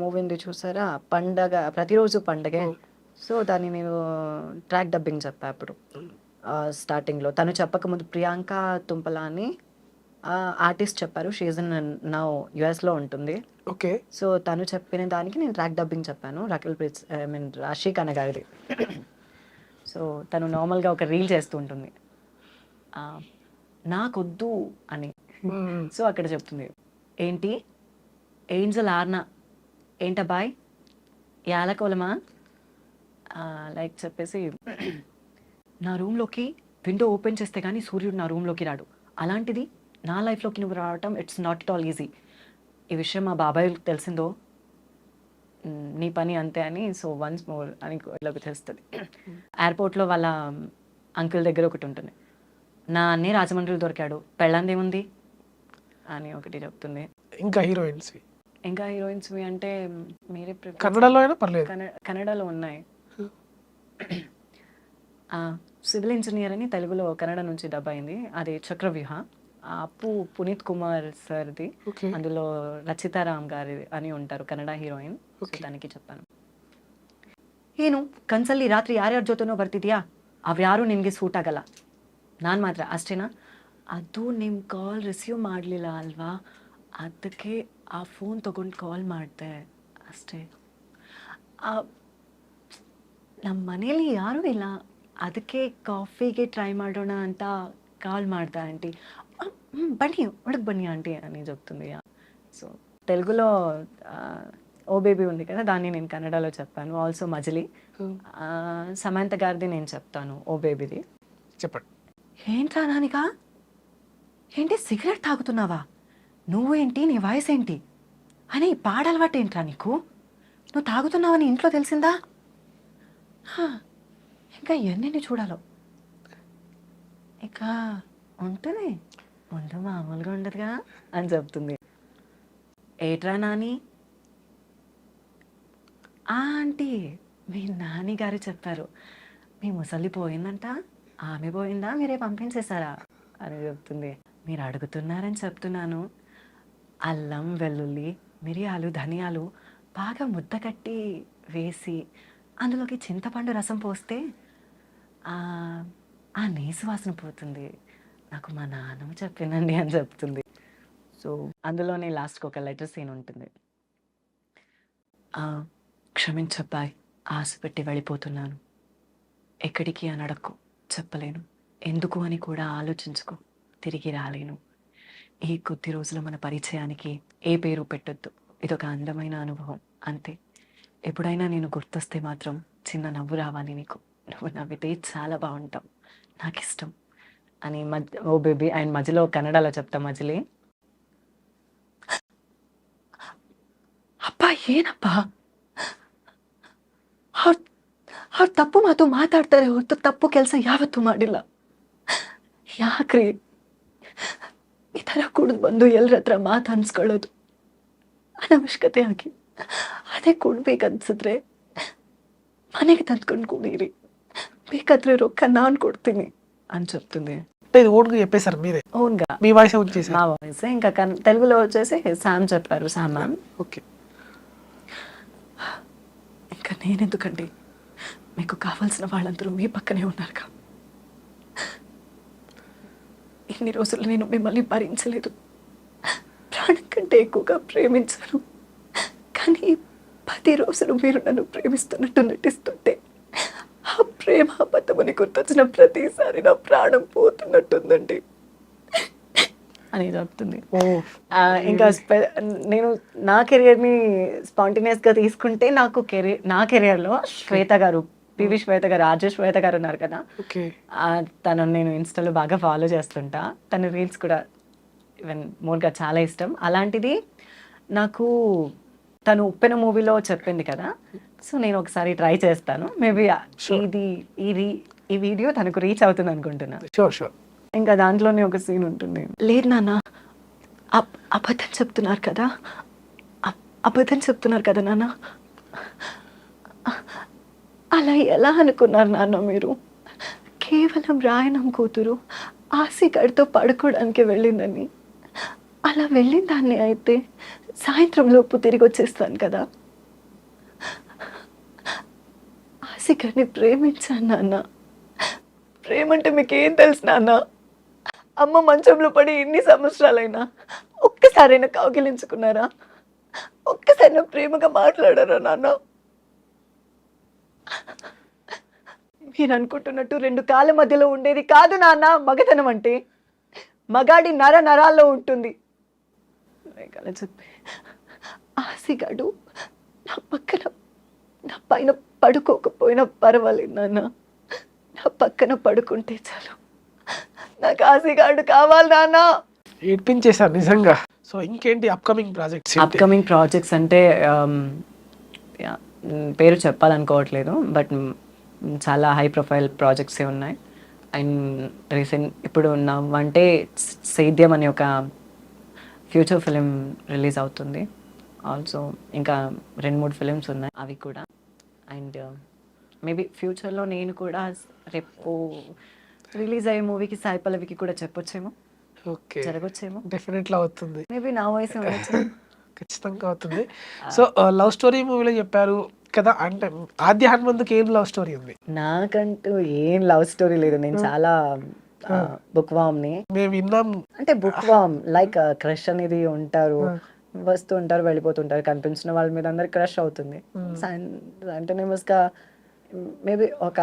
Movie ఉంది చూసారా, పండగ ప్రతిరోజు పండగే. సో దాన్ని నేను ట్రాక్ డబ్బింగ్ చెప్పా అప్పుడు స్టార్టింగ్లో. తను చెప్పకముందు ప్రియాంక తుంపల అని ఆర్టిస్ట్ చెప్పారు. షీఈ్ ఇన్ నౌ యుఎస్లో ఉంటుంది. ఓకే. సో తను చెప్పిన దానికి నేను ట్రాక్ డబ్బింగ్ చెప్పాను. రకుల్ ప్రీత్ ఐ మీన్ రాశి కనగారిది. సో తను నార్మల్గా ఒక రీల్ చేస్తూ ఉంటుంది, నాకొద్దు అని. సో అక్కడ చెప్తుంది, ఏంటి ఏంజల్ ఆర్నా ఏంటబ్బాయ్ యాలకోలమా లైక్ చెప్పేసి, నా రూమ్లోకి విండో ఓపెన్ చేస్తే కానీ సూర్యుడు నా రూమ్లోకి రాడు, అలాంటిది నా లైఫ్లోకి నువ్వు రావటం it's not at all easy. ఈ విషయం మా బాబాయ్ తెలిసిందో నీ పని అంతే అని. సో వన్స్ మోర్ అని ఇలాగ చేస్తుంది. ఎయిర్పోర్ట్లో వాళ్ళ అంకుల్ దగ్గర ఒకటి ఉంటుంది, నా అన్నీ రాజమండ్రిలో దొరికాడు, పెళ్ళందేముంది అని ఒకటి చెప్తుంది. ఇంకా హీరోయిన్స్ అంటే మీరే కన్నడలో అయినా పర్లేదు. కన్నడలో ఉన్నాయి. సివిల్ ఇంజనీర్ అని తెలుగులో కన్నడ నుంచి డబ్ అయింది, అది చక్రవ్యూహ. అప్పు పునీత్ కుమార్ సార్ది. అందులో రచితారామ్ గారి అని ఉంటారు కన్నడ హీరోయిన్. దానికి చెప్పాను, ಏನು ಕನ್ಸಲ್ಲಿ ರಾತ್ರಿ ಯಾರ್ಯಾರ ಜೊತೆನೋ ಬರ್ತಿದ್ಯಾ, ಅವ್ಯಾರು ನಿನಗೆ ಸೂಟ್ ಆಗಲ್ಲ, ನಾನು ಮಾತ್ರ ಅಷ್ಟೇನಾ. ಅದು ನಿಮ್ಮ ಕಾಲ್ ರಿಸೀವ್ ಮಾಡಲಿಲ್ಲ ಅಲ್ವಾ, ಅದಕ್ಕೆ ಆ ಫೋನ್ ತೊಗೊಂಡು ಕಾಲ್ ಮಾಡಿದೆ ಅಷ್ಟೇ. ನಮ್ಮ ಮನೇಲಿ ಯಾರೂ ಇಲ್ಲ, ಅದಕ್ಕೆ ಕಾಫಿಗೆ ಟ್ರೈ ಮಾಡೋಣ ಅಂತ కాల్ ಮಾಡ್ದೆ ఆంటీ. బన్నీ ఒడకు బన్నీ ఆంటీ అని చెప్తుంది. సో తెలుగులో ఓ బేబీ ఉంది కదా, దాన్ని నేను కన్నడలో చెప్పాను. ఆల్సో మజిలీ సమంత గారిది నేను చెప్తాను ఓ బేబీది. చెప్పండి. ఏంట్రా నానిక, ఏంటి సిగరెట్ తాగుతున్నావా, నువ్వు ఏంటి, నీ వయసు ఏంటి అని పాడలవాటు ఏంట్రా నీకు, నువ్వు తాగుతున్నావని ఇంట్లో తెలిసిందా, ఇంకా ఎన్ని చూడాలో, ఇక ఉంటుంది ముందు మామూలుగా ఉండదుగా అని చెప్తుంది. ఏట్రా నాని, ఆంటీ మీ నాని గారు చెప్పారు మీ ముసలి పోయిందంట, ఆమె పోయిందా మీరే పంపించేశారా అని చెప్తుంది. మీరు అడుగుతున్నారని చెప్తున్నాను. అల్లం వెల్లుల్లి మిరియాలు ధనియాలు బాగా ముద్ద కట్టి వేసి అందులోకి చింతపండు రసం పోస్తే ఆ నీసు వాసన పోతుంది, నాకు మా నాన్నమ్మ చెప్పిందండి అని చెప్తుంది. సో అందులోనే లాస్ట్కి ఒక లెటర్ సీన్ ఉంటుంది. క్షమించబ్బాయ్, ఆశ పెట్టి వెళ్ళిపోతున్నాను, ఎక్కడికి అని అడక్కు, చెప్పలేను, ఎందుకు అని కూడా ఆలోచించుకో, తిరిగి రాలేను. ఈ కొద్ది రోజులు మన పరిచయానికి ఏ పేరు పెట్టొద్దు, ఇదొక అందమైన అనుభవం అంతే. ఎప్పుడైనా నేను గుర్తొస్తే మాత్రం చిన్న నవ్వు రావాలి నీకు, నువ్వు నవ్వితే చాలా బాగుంటావు, నాకు ఇష్టం అని ఓ బేబీ. అండ్ మధ్యలో కన్నడలో చెప్తా మజిలీ, ಅಪ್ಪ ಏನಪ್ಪ ಅವ್ರು ತಪ್ಪು ಮಾತು ಮಾತಾಡ್ತಾರೆ ಹೊರತು ತಪ್ಪು ಕೆಲಸ ಯಾವತ್ತೂ ಮಾಡಿಲ್ಲ, ಯಾಕ್ರಿ ಈ ಥರ ಕುಡಿದು ಬಂದು ಎಲ್ಲರ ಹತ್ರ ಮಾತು ಅನ್ಸ್ಕೊಳ್ಳೋದು ಅನವಶ್ಯಕತೆ ಆಗಿ. ಅದೇ ಕುಡ್ಬೇಕನ್ಸಿದ್ರೆ ಮನೆಗೆ ತಂದ್ಕೊಂಡು ಕುಡೀರಿ, ಬೇಕಾದ್ರೆ రొక్క ನಾನು కొడుతుంది అని చెప్తుంది. ఇది ఓన్గా చెప్పేశారు మీరే? ఓన్గా మీ వాయిస్ వచ్చేసి నా వాయిస్. ఇంకా తెలుగులో వచ్చేసి శామ్ చెప్పారు, శామ్ మ్యామ్. ఓకే. ఇంకా నేనెందుకండి, మీకు కావాల్సిన వాళ్ళందరూ మీ పక్కనే ఉన్నారుగా. ఇన్ని రోజులు నేను మిమ్మల్ని భరించలేదు, ప్రాణం కంటే ఎక్కువగా ప్రేమించాను. కానీ 10 రోజులు మీరు నన్ను ప్రేమిస్తున్నట్టు నటిస్తుంటే ఆ ప్రేమ అబద్ధమని గుర్తొచ్చిన ప్రతిసారి నా ప్రాణం పోతున్నట్టుందండి అని చెప్తుంది. ఇంకా నేను నా కెరియర్ని స్పాంటేనియస్గా తీసుకుంటే నా కెరియర్లో శ్వేత గారు, పివి శ్వేత గారు, ఆర్జే శ్వేత గారు ఉన్నారు కదా, తనను నేను ఇన్స్టాలో బాగా ఫాలో చేస్తుంటా. తన రీల్స్ కూడా ఈవెన్ మోర్గా చాలా ఇష్టం. అలాంటిది నాకు తను ఉప్పెన మూవీలో చెప్పింది కదా, సో నేను ఒకసారి ట్రై చేస్తాను. మేబీ ఈ వీడియో తనకు రీచ్ అవుతుంది అనుకుంటున్నా. ఇంకా దాంట్లోనే ఒక సీన్ ఉంటుంది, లేదు నాన్న అబద్ధం చెప్తున్నారు కదా, అబద్ధం చెప్తున్నారు కదా నాన్న, అలా ఎలా అనుకున్నారు నాన్న మీరు, కేవలం రాయనం కూతురు ఆశీగాడితో పడుకోవడానికి వెళ్ళిందని, అలా వెళ్ళిన దాన్ని అయితే సాయంత్రం లోపు తిరిగి వచ్చేస్తాను కదా, ఆశగాడిని ప్రేమించాను నాన్న. ప్రేమ అంటే మీకేం తెలుసు నాన్న? అమ్మ మంచంలో పడి ఇన్ని సంవత్సరాలైనా ఒక్కసారైనా కౌగిలించుకున్నారా? ఒక్కసారైనా ప్రేమగా మాట్లాడారా నాన్న? మీరు అనుకుంటున్నట్టు రెండు కాళ్ళ మధ్యలో ఉండేది కాదు నాన్న మగతనం అంటే. మగాడి నర నరాల్లో ఉంటుంది. అలా చెప్పి ఆశగాడు నా పక్కన, నా పైన పడుకోకపోయినా పర్వాలేదు నాన్న. నా పక్కన పడుకుంటే చాలు. నాకు ఆశగాడు కావాలి నాన్న. ఏడ్పించేశారు నిజంగా. సో ఇంకేంటి అప్కమింగ్ ప్రాజెక్ట్స్? అప్కమింగ్ ప్రాజెక్ట్స్ అంటే పేరు చెప్పాలనుకోవట్లేదు, బట్ చాలా హై ప్రొఫైల్ ప్రాజెక్ట్సే ఉన్నాయి. అండ్ ఇప్పుడు అంటే సేద్యం అనే ఒక ఫ్యూచర్ ఫిలిం రిలీజ్ అవుతుంది. ఆల్సో ఇంకా 2-3 ఫిలిమ్స్ ఉన్నాయి, అవి కూడా. అండ్ మేబీ ఫ్యూచర్లో నేను కూడా రేపు రిలీజ్ అయ్యే మూవీకి సాయి పల్లవికి కూడా చెప్పొచ్చేమో, ఓకే, జరగొచ్చేమో. డెఫినెట్లీ అవుతుంది, మేబీ నా వయసు ఉండొచ్చు. ఖచ్చితంగా అవుతుంది. సో లవ్ స్టోరీ మూవీలో చెప్పారు కదా, అంటే ఆద్య హనుమంతుకి ఏం లవ్ స్టోరీ ఉంది? నాకంటూ ఏం లవ్ స్టోరీ లేదు. నేను చాలా బుక్ వామ్ని. మేము విన్నాం. అంటే బుక్ వామ్ లైక్ క్రష్ అనేది ఉంటారు, వస్తూ ఉంటారు, వెళ్ళిపోతుంటారు. కనిపించిన వాళ్ళ మీద అందరికి క్రష్ అవుతుంది. కంటిన్యూస్గా మేబీ ఒక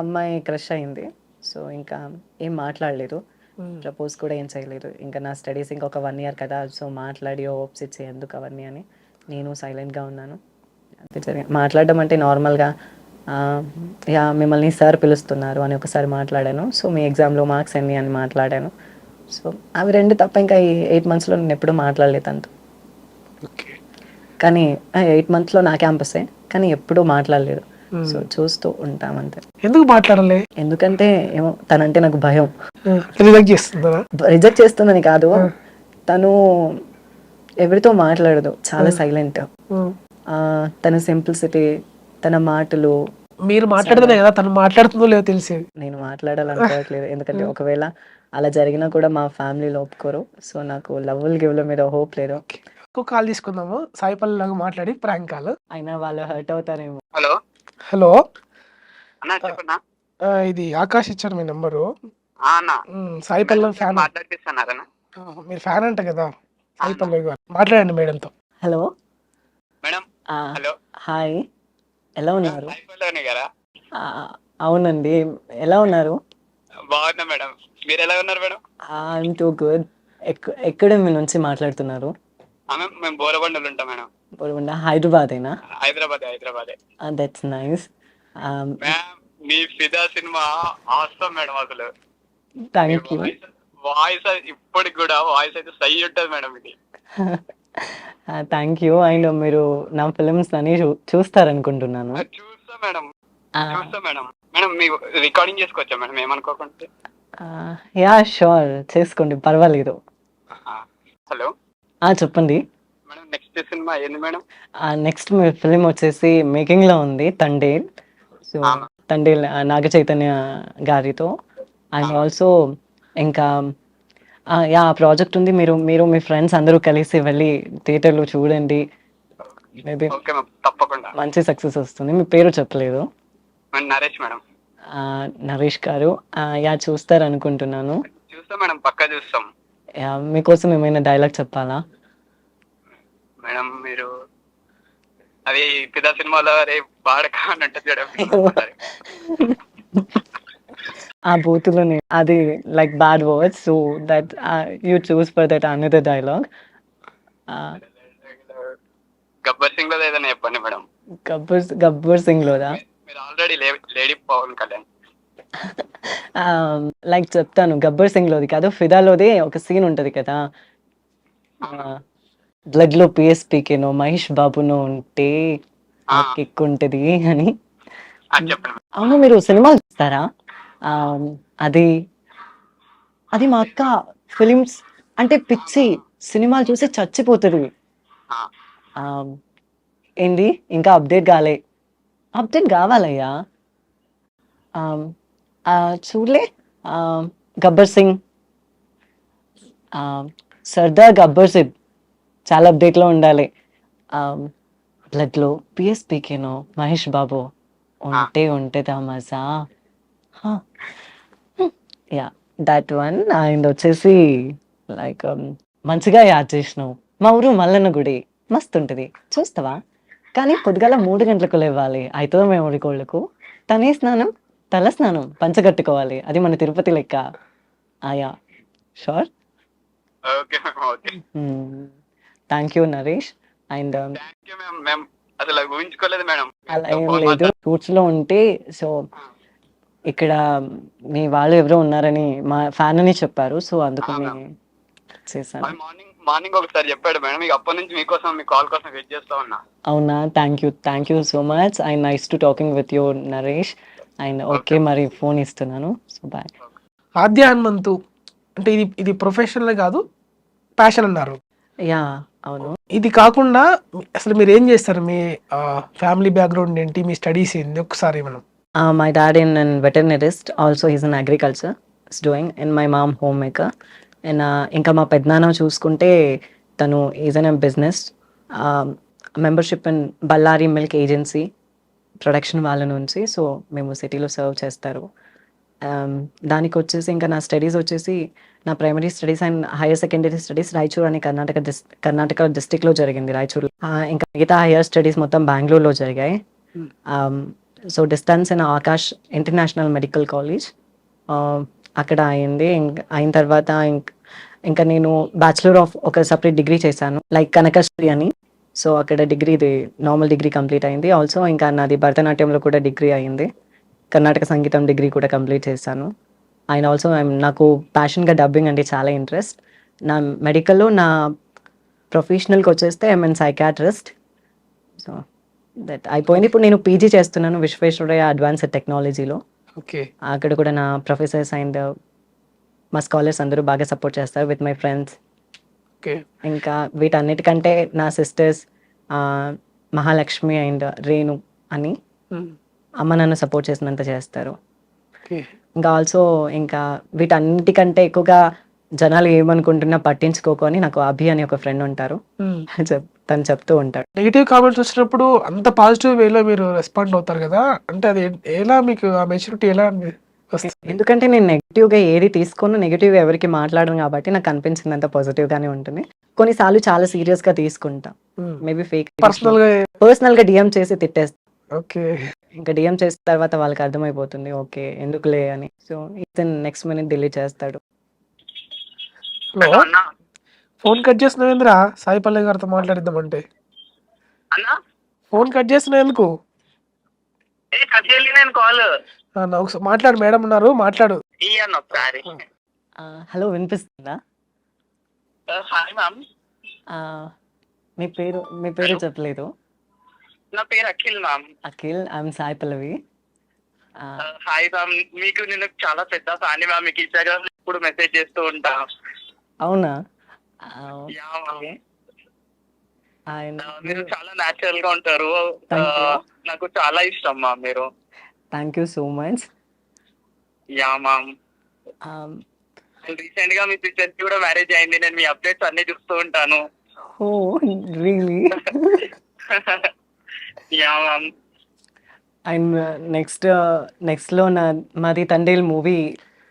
అమ్మాయి క్రష్ అయింది. సో ఇంకా ఏం మాట్లాడలేదు, ప్రపోజ్ కూడా ఏం చేయలేదు. ఇంకా నా స్టడీస్ ఇంకొక 1 year కదా, సో మాట్లాడి హోప్స్ ఇచ్చే ఎందుకు అవన్నీ అని నేను సైలెంట్గా ఉన్నాను. అంతే జరిగింది. మాట్లాడడం అంటే నార్మల్గా మిమ్మల్ని సార్ పిలుస్తున్నారు అని ఒకసారి మాట్లాడాను. సో మీ ఎగ్జామ్లో మార్క్స్ ఎన్ని అని మాట్లాడాను. సో అవి 2 తప్ప ఇంకా ఈ 8 monthsలో నేను ఎప్పుడూ మాట్లాడలేదు అంత. కానీ 8 monthsలో నా క్యాంపసే, కానీ ఎప్పుడూ మాట్లాడలేదు. సో చూస్తూ ఉంటాం అంతే. ఎందుకు మాట్లాడలే? ఎందుకంటే ఏమో తనంటే నాకు భయం. రిజెక్ట్ చేస్తుందా? రిజెక్ట్ చేస్తుందని కాదు, తను ఎవరితో మాట్లాడదు, చాలా సైలెంట్. తన సింప్లిసిటీ, తన మాటలు. మీరు మాట్లాడితేనే కదా తను మాట్లాడుతుందో లేదో తెలిసేది. నేను మాట్లాడాలనుకోవట్లేదు, ఎందుకంటే ఒకవేళ అలా జరిగినా కూడా మా ఫ్యామిలీలో ఒప్పుకోరు. సో నాకు లవ్వులు గివ్ల మీద హోప్ లేదు. ఇంకో కాల్ తీసుకుందాము, సాయి పల్లవి లాగా మాట్లాడి ప్రాంక్ కాల్. అయినా వాళ్ళు హర్ట్ అవుతారేమో. హలో హలో అన్నా, చెప్పన్నా. ఇది ఆకాష్ ఇచ్చారు మీ నెంబరు. అన్నా సాయి పల్లవి ఫ్యాన్. మాట్లాడిపిస్తున్నారన్నా. మీరు ఫ్యాన్ అంట కదా సాయి పల్లవి గారు, మాట్లాడండి మేడంతో. Hello madam. హలో, హాయ్, ఎలా ఉన్నారు? సాయి పల్లవి గారా? అవునండి, ఎలా ఉన్నారు? బాగున్నా మేడం, మీరు ఎలా ఉన్నారు మేడం? I'm too good. ఎక్కడ మీ నుంచి మాట్లాడుతున్నారు? మేము బోరబండలు ఉంటాం మేడం. బోరబండ, హైదరాబాదేనా? హైదరాబాదే. That's nice. మ్యామ్, మీ ఫిదా సినిమా ఆస్తాం మేడం. అసలు థ్యాంక్ యూ. వాయిస్ ఇప్పటికి కూడా వాయిస్ అయితే సై ఉంటుంది మేడం. ఇది థ్యాంక్ యూ. అండ్ మీరు నా ఫిలిమ్స్ అన్ని చూస్తారనుకుంటున్నాను. చూస్తా మేడం. మేడం మీ రికార్డింగ్ చేసుకోవచ్చా మేడం ఏమనుకోకుండా? యా షూర్, చేసుకోండి, పర్వాలేదు. హలో, చెప్పండి మేడం. నెక్స్ట్ సినిమా ఏంది మేడం? నెక్స్ట్ మీ ఫిలిం వచ్చేసి మేకింగ్లో ఉంది, తండేల్. సో తండేల్ నాగ చైతన్య గారితో. అండ్ ఆల్సో ఇంకా యా ప్రాజెక్ట్ ఉంది. మీరు మీ ఫ్రెండ్స్ అందరూ కలిసి వెళ్ళి థియేటర్లో చూడండి. మేబీ ఓకే మ్యామ్, తప్పకుండా. మంచి సక్సెస్ వస్తుంది. మీ పేరు చెప్పలేదు. నరేష్ మేడం. నరేష్ గారు, యా చూస్తారనుకుంటున్నాను. చూస్తాం మేడం, పక్కా చూస్తాం. మీకోసం ఏమైనా డైలాగ్ చెప్పాలా మేడం? మీరు అది పిదా సినిమాలో రే బాడక అని అంటే ఆ బూతులోనే అది like bad words, so that you choose for that another dialogue. Gabbar Singh లో ఏదైనా చెప్పండి మేడం. గబ్బర్ సింగ్ లోదా? మీరు already lady Pavan Kalyan. Like చెప్తాను, గబ్బర్ సింగ్ లోది కాదు, ఫిదాలోది ఒక సీన్ ఉంటది కదా, బ్లడ్ లో పిఎస్పీకేనో మహేష్ బాబునో ఉంటే కిక్ ఉంటది అని. అవును, మీరు సినిమాలు చూస్తారా? అది మా అక్క ఫిలిమ్స్ అంటే పిచ్చి, సినిమాలు చూసి చచ్చిపోతుంది. ఏంటి ఇంకా అప్డేట్ కావాలయ్యా. చూడలే గబ్బర్ సింగ్, సర్దార్ గబ్బర్ సింగ్ చాలా అప్డేట్లో ఉండాలి. బ్లడ్లో పిఎస్పీకేనో మహేష్ బాబు ఉంటే మజా. Yeah, that one. అండ్ వచ్చేసి లైక్ మంచిగా యాడ్ చేసినావు. మా ఊరు మల్లన్న గుడి మస్తు ఉంటుంది, చూస్తావా? కానీ పొద్దుగాల 3 గంటలకు లేవాలి, అవుతుందో మేము కోళ్ళకు. తనే స్నానం, తల స్నానం, పంచగట్టుకోవాలి. అది మన తిరుపతి లెక్క. ఆయా, sure. Okay ma'am, okay. Thank you Naresh. And thank you ma'am. మేము అసలు ఊహించుకోలేదు మేడం. అలా ఏం లేదు, షూట్స్లో ఉంటే. సో ఇక్కడ మీ వాళ్ళు ఎవరో ఉన్నారని మా ఫ్యాన్ అని చెప్పారు, సో అందుకని చేశాను. మార్నింగ్ ఒకసారి చెప్పాడు మేడం, ఇక అప్పటి నుంచి మీకోసం, మీ కాల్ కోసం వెయిట్ చేస్తా ఉన్నా. అవునా, thank you so much. And nice to talking with you Naresh. And okay, మరి ఫోన్ ఇస్తున్నాను. So bye. ఆద్య హనుమంతు అంటే ఇది ప్రొఫెషనల్ కాదు, ప్యాషన్ అన్నారు. యా, అవును. ఇది కాకుండా అసలు మీరు ఏం చేస్తారు? మీ ఫ్యామిలీ బ్యాక్గ్రౌండ్ ఏంటి? మీ స్టడీస్ ఏంటి? ఒకసారి మనం. My dad is an veterinarist. Also, he's in agriculture. Is doing. And my mom homemaker. And ఇంకా మా పెద్దనాన్న చూసుకుంటే తను is an business membership in Ballari milk agency production వాళ్ళ నుంచి. సో మేము సిటీలో సర్వ్ చేస్తారు. దానికి వచ్చేసి ఇంకా నా స్టడీస్ వచ్చేసి నా primary studies and higher secondary studies Raichur అని కర్ణాటక డిస్టిక్లో జరిగింది, రాయచూర్. ఇంకా మిగతా హైయర్ స్టడీస్ మొత్తం బెంగళూరులో జరిగాయి. So distance in Akash international medical college అక్కడ అయింది. అయిన తర్వాత ఇంకా నేను బ్యాచులర్ ఆఫ్ ఒక సపరేట్ డిగ్రీ చేశాను, లైక్ కనకశ్రీ అని. సో అక్కడ డిగ్రీ, ఇది నార్మల్ డిగ్రీ కంప్లీట్ అయింది. ఆల్సో ఇంకా నాది భరతనాట్యంలో కూడా డిగ్రీ అయింది, కర్ణాటక సంగీతం డిగ్రీ కూడా కంప్లీట్ చేశాను. అండ్ ఆల్సో నాకు ప్యాషన్గా డబ్బింగ్ అంటే చాలా ఇంట్రెస్ట్. నా మెడికల్లో నా ప్రొఫెషనల్కి వచ్చేస్తే ఐఎమ్ సైకాట్రిస్ట్. సో దట్ అయిపోయింది. ఇప్పుడు నేను పీజీ చేస్తున్నాను విశ్వేశ్వరయ్య అడ్వాన్స్డ్ టెక్నాలజీలో. ఓకే. అక్కడ కూడా నా ప్రొఫెసర్స్ అండ్ మా స్కాలర్స్ అందరూ బాగా సపోర్ట్ చేస్తారు విత్ మై ఫ్రెండ్స్. ఓకే. ఇంకా వీటన్నిటికంటే నా సిస్టర్స్ మహాలక్ష్మి అండ్ రేణు అని అమ్మ నన్ను సపోర్ట్ చేసినంత చేస్తారు. ఇంకా ఆల్సో ఇంకా వీటన్నిటికంటే ఎక్కువగా జనాలు ఏమనుకుంటున్నా పట్టించుకోకు అని నాకు అభి అని ఒక ఫ్రెండ్ ఉంటారు, తను చెప్తూ ఉంటాడు. నెగిటివ్ కామెంట్స్ వచ్చినప్పుడు అంత పాజిటివ్ వేలో మీరు రెస్పాండ్ అవుతారు కదా, అంటే అది ఎలా మీకు ఆ మెచ్యూరిటీ ఎలా వస్తుంది? ఎందుకంటే నేను నెగిటివ్గా ఏది తీసుకోను, నెగిటివ్ ఎవరికి మాట్లాడను కాబట్టి నాకు అనిపించినంత పాజిటివ్గానే ఉంటుంది. కొన్నిసార్లు చాలా సీరియస్గా తీసుకుంటా, మేబీ ఫేక్ పర్సనల్గా డిఎం చేసి తిట్టేస్తా. ఓకే. ఇంకా డిఎం చేసిన తర్వాత వాళ్ళకి అర్థమైపోతుంది ఓకే ఎందుకులే అని. సో ఇతను నెక్స్ట్ మినిట్ డిలీట్ చేస్తాడు. హలో, ఫోన్ కట్ చేసినవేంద్రా? సాయి పల్లె గారితో మాట్లాడిద్దామంటే ఫోన్ కట్ చేసినందుకు ఒకసారి మాట్లాడు, మేడం ఉన్నారు, మాట్లాడు. హలో, వినిపిస్తుందా? మీ పేరు చెప్పలేదు. నా పేరు Akhil ma'am. Akhil, I'm Sai Pallavi. Hi ma'am, మీకు నేను చాలా పెద్ద ఫ్యాన్ మ్యామ్, మీకు ఇన్స్టాగ్రామ్ లో ఇప్పుడు మెసేజ్ చేస్తూ ఉంటా. అవునా? మీరు చాలా న్యాచురల్ గా ఉంటారు, నాకు చాలా ఇష్టం మ్యామ్ మీరు. Thank you so much. Yeah ma'am, recent గా మీ సిస్టర్ కి కూడా మ్యారేజ్ అయింది, నేను మీ అప్డేట్స్ అన్ని చూస్తూ ఉంటాను. Oh really? Yeah ma'am. And next లో మాది తండేల్ మూవీ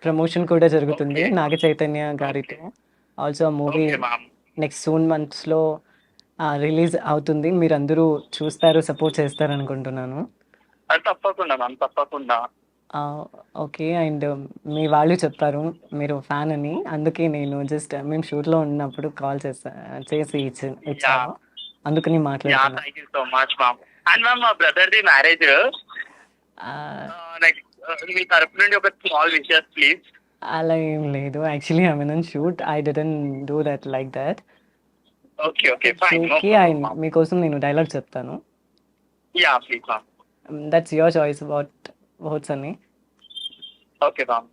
ప్రమోషన్ కూడా జరుగుతుంది నాగ చైతన్య గారితో. ఆల్సో ఆ మూవీ నెక్స్ట్ సూన్ మంత్స్ లో రిలీజ్ అవుతుంది. మీరు అందరూ చూస్తారు, సపోర్ట్ చేస్తారు అనుకుంటున్నాను. తప్పకుండా మ్యామ్, తప్పకుండా. ఓకే. అండ్ మీ వాళ్ళు చెప్పారు మీరు ఫ్యాన్ అని, అందుకే నేను జస్ట్ మేము షూట్లో ఉన్నప్పుడు కాల్ చేసి ఇచ్చాను, అందుకని మాట్లాడుతున్నాను. Thank you so much ma'am. And ma'am, మా బ్రదర్ ది మ్యారేజ్, మీ తరపు నుండి ఒక స్మాల్ విషెస్ ప్లీజ్. అలా ఏం లేదు, actually I mean shoot, I didn't do that like that. Okay okay fine. Okay, మీకోసం నేను డైలాగ్ చెప్తాను. Ya please ma'am. That's your choice what's అని. Okay ma'am.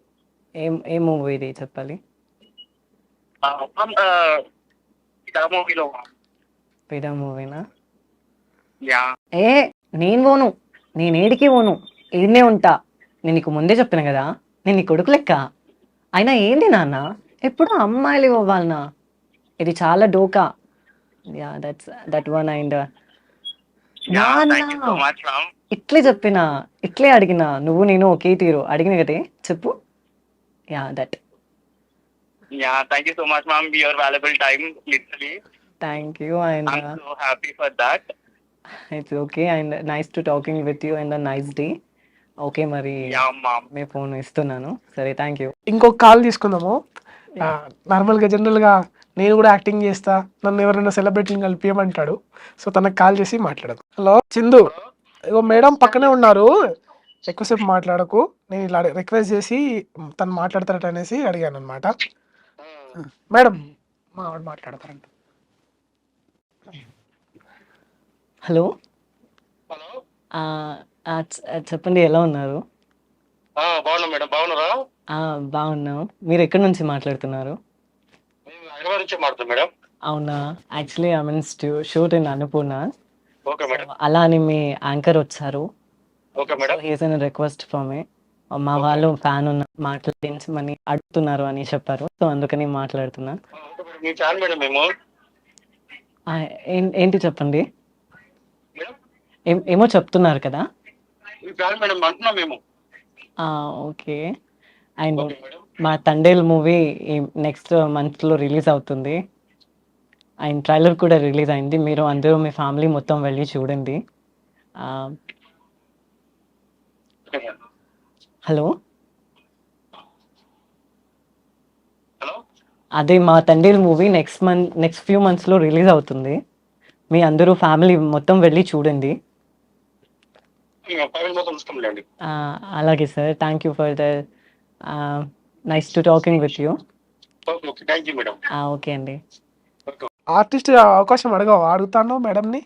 ఏ మూవీ ఇది చెప్పాలి? మూవీలో. పేద మూవీనా? యా. నేను పోను, నేను ఏడికి పోను, ఏడనే ఉంటా. నేను నీకు ముందే చెప్పాను కదా, నేను నీ కొడుకు లెక్క. అయినా ఏంటి నాన్న ఎప్పుడు అమ్మాయిలు ఇవ్వాలనా? ఇది చాలా డోకా. Ya, that one. And thank you so much ma'am. ఇట్లే చెప్పిన, ఇట్లే అడిగిన, నువ్వు నేను ఒకే తీరు అడిగిన కదే చెప్పు. Yeah that. Yeah, thank you so much, ma'am. Your valuable time, literally. Thank you and I'm so happy for that. It's okay and nice to talking with you and nice day. Okay మరి Yeah, ma'am. మీ phone ఇస్తున్నాను. సరే thank you. ఇంకొక call తీసుకుందాము. నార్మల్గా జనరల్గా నేను కూడా acting చేస్తా, నన్ను ఎవరైనా సెలబ్రిటీని కలిపియమంటాడు. సో తనకు కాల్ చేసి మాట్లాడదు. హలో చిందు, ఇగో మేడం పక్కనే ఉన్నారు, ఎక్కువసేపు మాట్లాడకు, నేను ఇలా రిక్వెస్ట్ చేసి తను మాట్లాడతారట అనేసి అడిగాను అనమాట. మేడం మా ఆవిడ మాట్లాడతారంట. హలో హలో, చెప్పండి, ఎలా ఉన్నారు? బాగున్నా మేడం. బాగున్నారా? బాగున్నాం. మీరు ఎక్కడి నుంచి మాట్లాడుతున్నారు? మేము హైదరాబాద్ నుంచి మాట్లాడుతాం మేడం. అవునా, actually I mean shoot in Annapurna. Okay madam. అలా అని మీ యాంకర్ వచ్చారు. Okay madam. He's an request for me. మా వాళ్ళు ఫ్యాన్ ఉన్న మాట్లాడించమని అడుగుతున్నారు అని చెప్పారు. సో అందుకని మాట్లాడుతున్నా. Okay madam. మీ ఫ్యాన్ మేడం మేము. ఏంటి చెప్పండి. మేడం, ఏమో చెప్తున్నారు కదా. మీ ఫ్యాన్ మేడం అంటున్నాం మేము. ఓకే. And okay madam. మా తండేల్ మూవీ నెక్స్ట్ మంత్లో రిలీజ్ అవుతుంది. అండ్ ట్రైలర్ కూడా రిలీజ్ అయింది. మీరు అందరూ మీ ఫ్యామిలీ మొత్తం వెళ్ళి చూడండి. Okay madam. హలో, హలో, అదే మా తండేల్ మూవీ నెక్స్ట్ ఫ్యూ మంత్స్లో రిలీజ్ అవుతుంది. మీ అందరూ ఫ్యామిలీ మొత్తం వెళ్ళి చూడండి. మేము ఫ్యామిలీ మొత్తం చూస్తాంలేండి. అలాగే sir, thank you for the nice to talking with you. Okay okay, thank you madam. Okay అండి. ఆర్టిస్ట్ అవకాశం అడుగుతాను మేడంని.